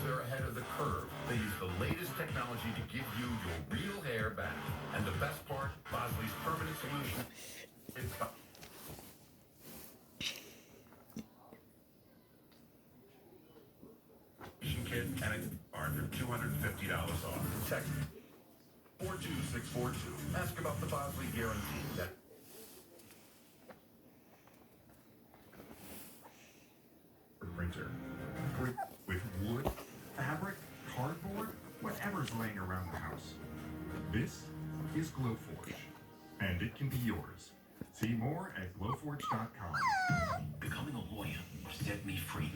they're ahead of the curve. They use the latest technology to give you your real hair back. And the best part, Bosley's permanent solution is kit and it's under $250 off. Text 42642. Ask about the Bosley guarantee. That printer. With wood, fabric, cardboard, whatever's laying around the house. This is Glowforge, and it can be yours. See more at glowforge.com. Becoming a lawyer set me free.